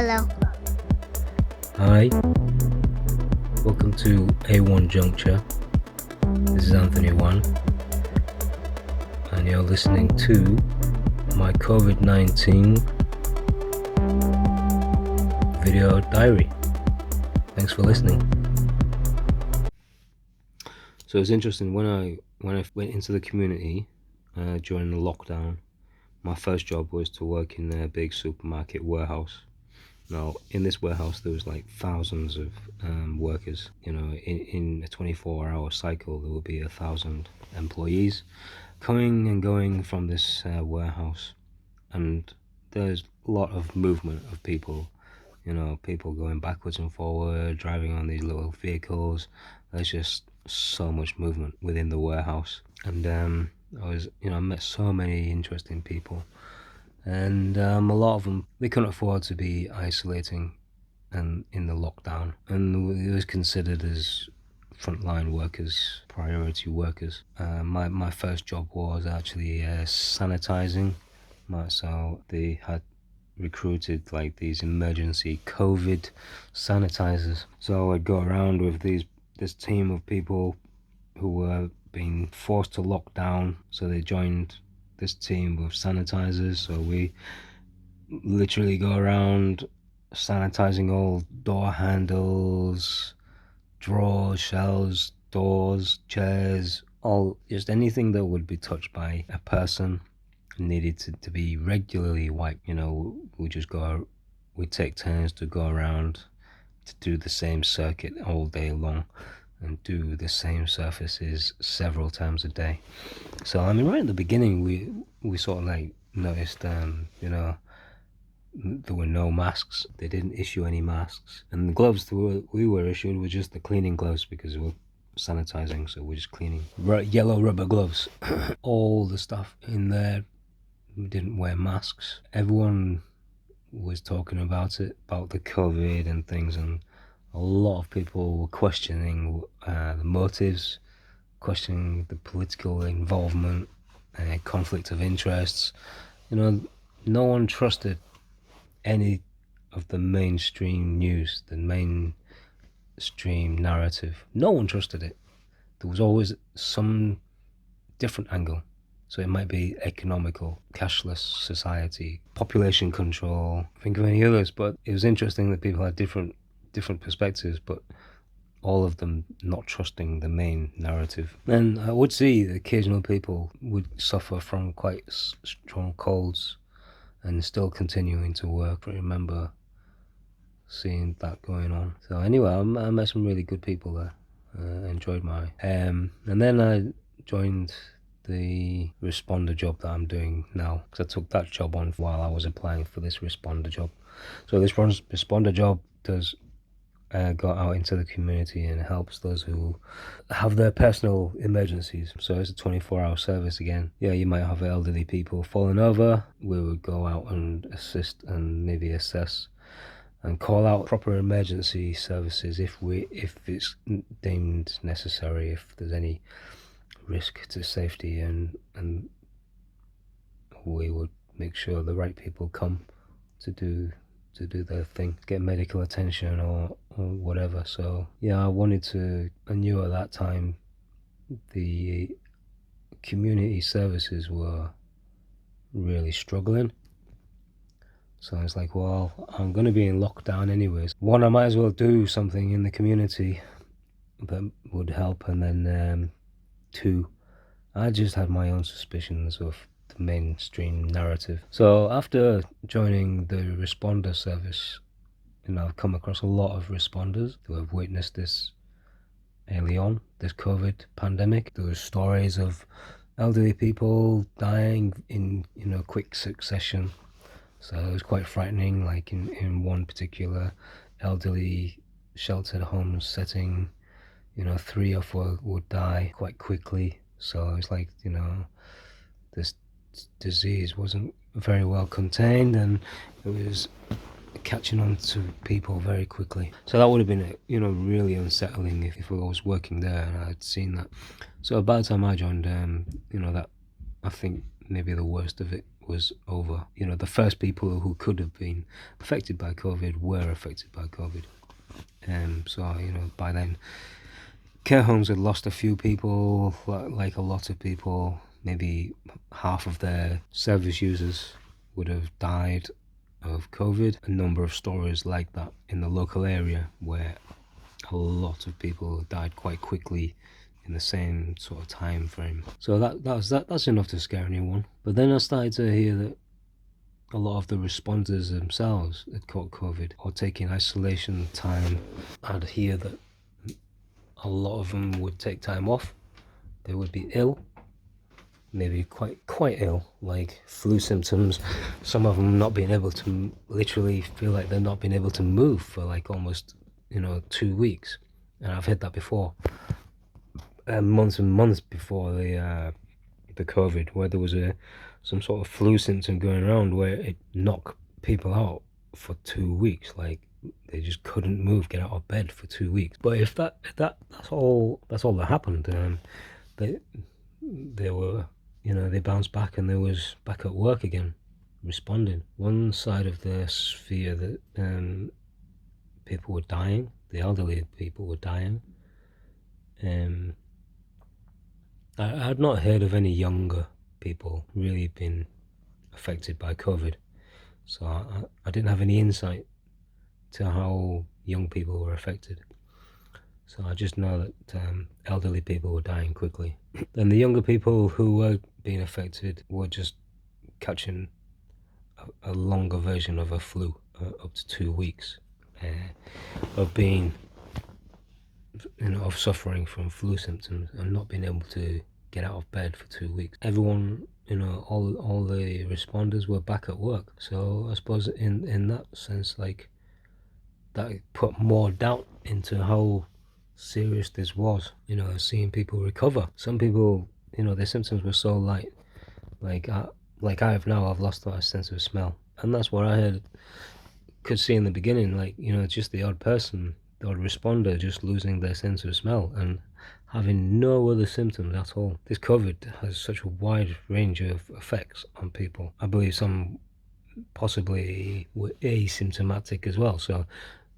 Hello. Hi, welcome to A1 Juncture. This is Anthony 1, and you're listening to my COVID-19 video diary. Thanks for listening. So it's interesting, when I went into the community during the lockdown, my first job was to work in a big supermarket warehouse. Now, in this warehouse, there was like thousands of workers. You know, in a 24-hour cycle, there will be 1,000 employees coming and going from this warehouse. And there's a lot of movement of people. You know, people going backwards and forward, driving on these little vehicles. There's just so much movement within the warehouse. And I met so many interesting people. And a lot of them, they couldn't afford to be isolating and in the lockdown, and it was considered as frontline workers, priority workers. My first job was actually sanitizing. So they had recruited like these emergency COVID sanitizers. So I'd go around with this team of people who were being forced to lock down. So they joined this team with sanitizers. So we literally go around sanitizing all door handles, drawers, shelves, doors, chairs, all, just anything that would be touched by a person needed to be regularly wiped. You know, we take turns to go around to do the same circuit all day long and do the same surfaces several times a day. So I mean, right at the beginning, we sort of like noticed, there were no masks. They didn't issue any masks, and the gloves that we were issued were just the cleaning gloves, because we're sanitizing, so we're just cleaning. Yellow rubber gloves. All the stuff in there, we didn't wear masks. Everyone was talking about it, about the COVID and things, and a lot of people were questioning the motives, questioning the political involvement, conflict of interests. You know, no one trusted any of the mainstream news, the mainstream narrative. No one trusted it. There was always some different angle. So it might be economical, cashless society, population control, think of any others. But it was interesting that people had different perspectives, but all of them not trusting the main narrative. And I would see that occasional people would suffer from quite strong colds and still continuing to work. I remember seeing that going on. So anyway, I met some really good people there. Enjoyed and then I joined the responder job that I'm doing now, because I took that job on while I was applying for this responder job. So this responder job does go out into the community and helps those who have their personal emergencies. So it's a 24-hour service again. Yeah, you might have elderly people falling over. We would go out and assist and maybe assess and call out proper emergency services if it's deemed necessary, if there's any risk to safety, and we would make sure the right people come to do their thing, get medical attention or whatever. So yeah, I knew at that time the community services were really struggling. So I was like, well, I'm going to be in lockdown anyways. One, I might as well do something in the community that would help. And then two, I just had my own suspicions of the mainstream narrative. So after joining the responder service, I've come across a lot of responders who have witnessed this early on, this COVID pandemic. There were stories of elderly people dying in quick succession. So it was quite frightening. Like in one particular elderly sheltered home setting, 3 or 4 would die quite quickly. So it's like, this disease wasn't very well contained, and it was catching on to people very quickly. So that would have been, really unsettling if I was working there and I'd seen that. So by the time I joined, that I think maybe the worst of it was over. The first people who could have been affected by COVID were affected by COVID. So, by then, care homes had lost a few people, like a lot of people. Maybe half of their service users would have died of COVID. A number of stories like that in the local area where a lot of people died quite quickly in the same sort of time frame. So that's enough to scare anyone. But then I started to hear that a lot of the responders themselves had caught COVID or taking isolation time. I'd hear that a lot of them would take time off. They would be ill, maybe quite ill, like flu symptoms. Some of them not being able to, literally feel like they're not being able to move for like almost 2 weeks. And I've heard that before, months and months before the COVID, where there was some sort of flu symptom going around where it knocked people out for 2 weeks. Like they just couldn't move, get out of bed for 2 weeks. But if that's all that happened, they were, they bounced back and they was back at work again, responding. One side of the sphere that people were dying, the elderly people were dying. I had not heard of any younger people really being affected by COVID, so I didn't have any insight to how young people were affected. So I just know that elderly people were dying quickly. Then the younger people who were being affected were just catching a longer version of a flu, up to 2 weeks, of being, of suffering from flu symptoms and not being able to get out of bed for 2 weeks. Everyone, all the responders were back at work. So I suppose in that sense, like, that put more doubt into how serious this was, seeing people recover. Some people, their symptoms were so light, like I have now, I've lost that sense of smell. And that's what I could see in the beginning, like, just the odd person, the odd responder just losing their sense of smell and having no other symptoms at all. This COVID has such a wide range of effects on people. I believe some possibly were asymptomatic as well, so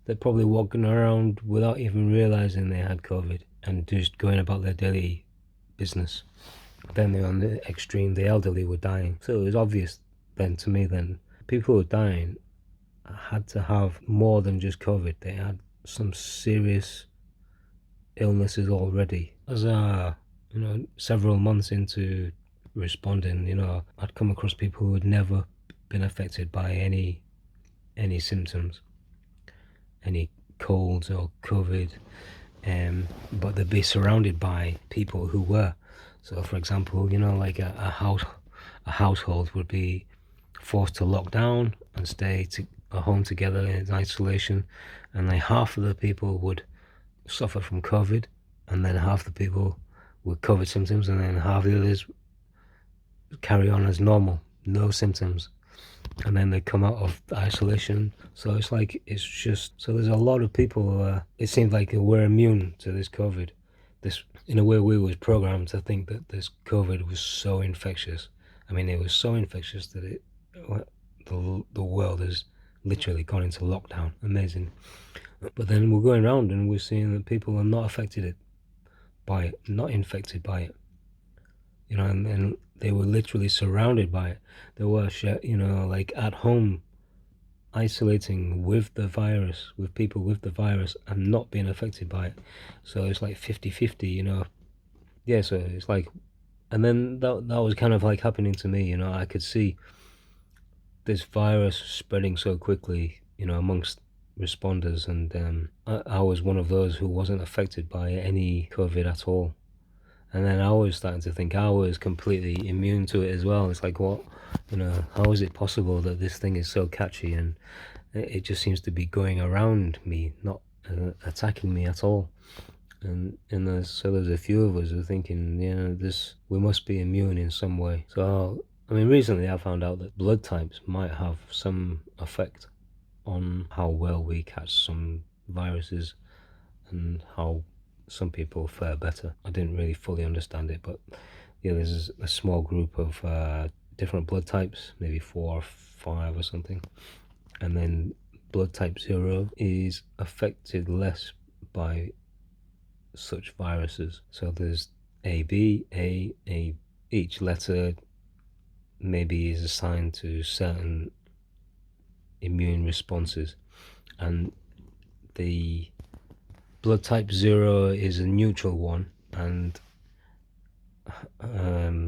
they're probably walking around without even realizing they had COVID and just going about their daily business. Then on the extreme, the elderly were dying. So it was obvious then to me, people who were dying had to have more than just COVID. They had some serious illnesses already. As several months into responding, I'd come across people who had never been affected by any symptoms, any colds or COVID, but they'd be surrounded by people who were. So for example, like a household would be forced to lock down and stay at home together in isolation, and like half of the people would suffer from COVID, and then half the people with COVID symptoms, and then half the others carry on as normal, no symptoms, and then they come out of isolation. So it's just, so there's a lot of people, it seemed like we're immune to this COVID. This, in a way, we was programmed to think that this COVID was so infectious. I mean, it was so infectious that the world has literally gone into lockdown. Amazing. But then we're going around and we're seeing that people are not affected by it, not infected by it. And they were literally surrounded by it. They were, like at home, isolating with the virus, with people with the virus, and not being affected by it. So it's like 50-50, Yeah, so it's like, and then that was kind of like happening to me, I could see this virus spreading so quickly, amongst responders, and I was one of those who wasn't affected by any COVID at all. And then I was starting to think I was completely immune to it as well. It's like, what, how is it possible that this thing is so catchy and it just seems to be going around me, not attacking me at all? And so there's a few of us who are thinking, we must be immune in some way. So, I mean, recently I found out that blood types might have some effect on how well we catch some viruses and how some people fare better. I didn't really fully understand it, but there's a small group of different blood types, maybe 4 or 5 or something, and then blood type 0 is affected less by such viruses. So there's AB, A. Each letter maybe is assigned to certain immune responses, and the blood type 0 is a neutral one, and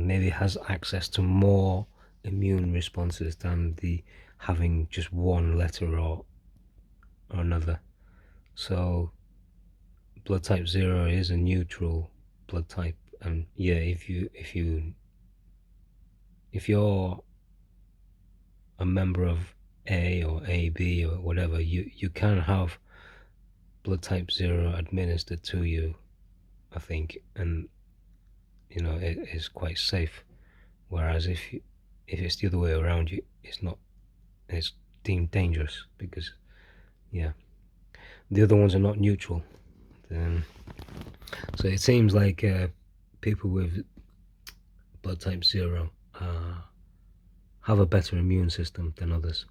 maybe has access to more immune responses than the having just one letter or another. So blood type 0 is a neutral blood type, and yeah, if you're a member of A or AB or whatever, you can have blood type 0 administered to you, I think, and it is quite safe. Whereas if it's the other way around, it's deemed dangerous, because yeah, the other ones are not neutral. So it seems like people with blood type 0 have a better immune system than others.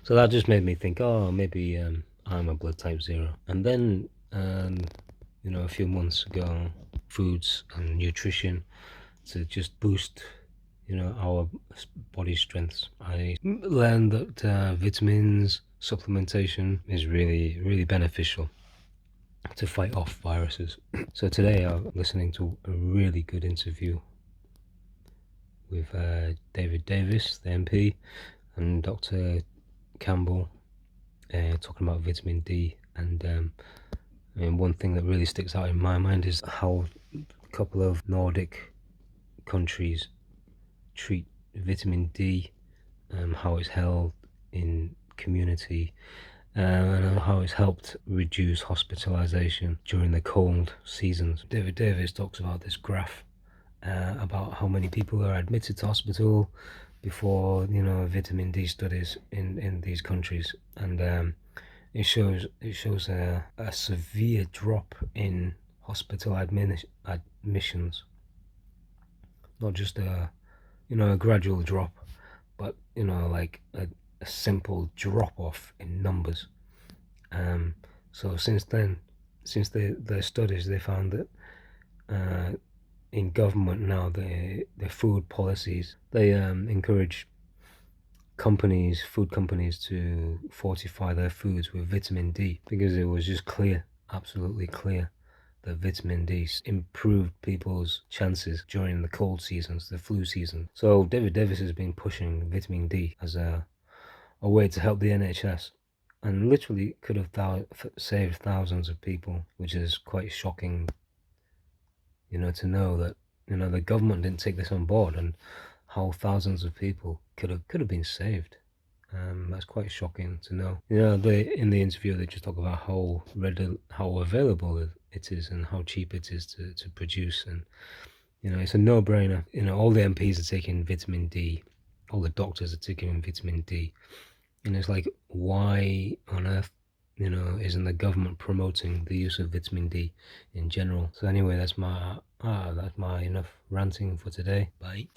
So that just made me think, oh, maybe I'm a blood type 0. And then a few months ago, foods and nutrition to just boost our body strengths, I learned that vitamins supplementation is really, really beneficial to fight off viruses. So today I'm listening to a really good interview with David Davis, the MP, and Dr. Campbell, talking about vitamin D. And one thing that really sticks out in my mind is how a couple of Nordic countries treat vitamin D, how it's held in community, and how it's helped reduce hospitalization during the cold seasons. David Davis talks about this graph about how many people are admitted to hospital before vitamin D studies in these countries, and it shows a severe drop in hospital admissions, not just a gradual drop, but like a simple drop off in numbers. So since their studies, they found that in government now, their food policies, they encourage food companies to fortify their foods with vitamin D, because it was just clear, absolutely clear, that vitamin D improved people's chances during the cold seasons, the flu season. So David Davis has been pushing vitamin D as a way to help the NHS, and literally could have saved thousands of people, which is quite shocking, to know that the government didn't take this on board, and how thousands of people could have been saved. That's quite shocking to know. In the interview, they just talk about how available it is, and how cheap it is to produce, and it's a no-brainer. All the MPs are taking vitamin D, all the doctors are taking vitamin D, and it's like, why on earth isn't the government promoting the use of vitamin D in general? So anyway, that's my enough ranting for today. Bye.